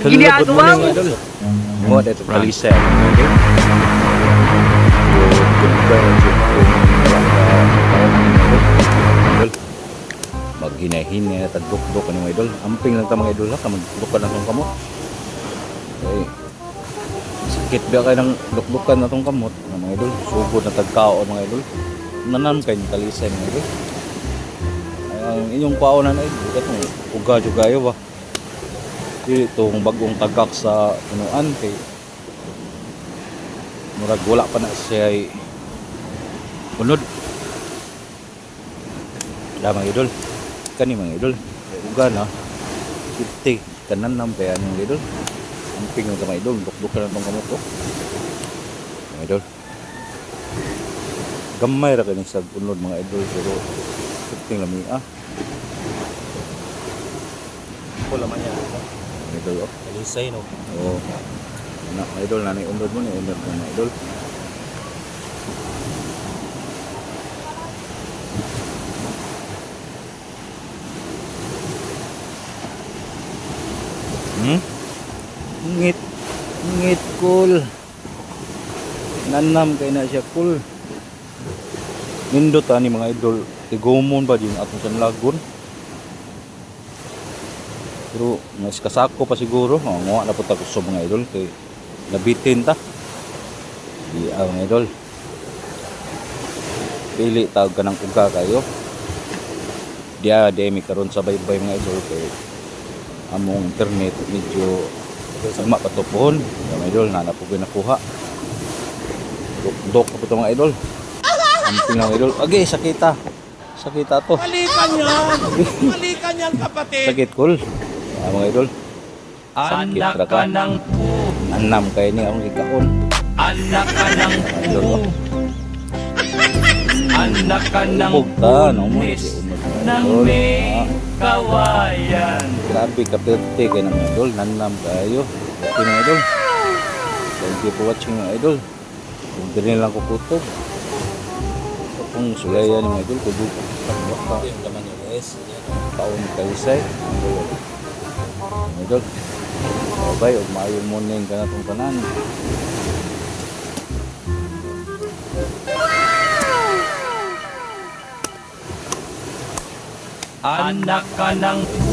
ginagawa mo? Mo dito kalisa mga idol. Maghinahin na tagdok-dok ni mga idol. Amping lang ta mga idol ha, kamagdukan na tong kamot. Okay. Sakit ba kayo ng dukdukan na tong kamot mga idol. Sugod na tagkaon mga idol. Nanam kayo ng talisay mga idol. Ang inyong paonan ay itong uga-jugayo ba. Itong bagong tagak sa punuan kay murag wala pa na siya ay unod. Mga idol kani mga idol uga na 50 kanan nam kaya mga idol amping ng mga idol dukdukan na tong kamot ko mga idol gamay ra kani sa unod mga idol pero puting lami pula man yan mga idol Kalisay no. oo na mga idol nanay unod mo ni unod mo mga idol. Ngit cool. Nanam kay na siya cool. Nindot ani mga idol. Tigumon ba din atong sanlagon. Pero mas kasako pa siguro. Nga na po ta sa mga idol kay nabitin ta. Di mga idol. Pili tawag ka ng uga kayo. Dia demi karon sa baybay mga idol kay among internet medyo sama patupuhon mga idol na po nakuha dok po ito mga idol amping mga idol agay sakita to Balikan yan kapatid. sakit cool mga idol Anak ka ng pu. nanam kayo niya ang ikaon Anak ka ng mga idol Anak ka ng pugta no mo ng may kawayan. grabe kapirte kayo ng mga idol nanam kayo okay mga idol thank you for watching mga idol kung din lang ko kutog kung sulayan ng mga idol kudug baka Yung laman yung guys. taon kalisay mga idol bye og maayo mo ning kanatong tanan. Anak ka ng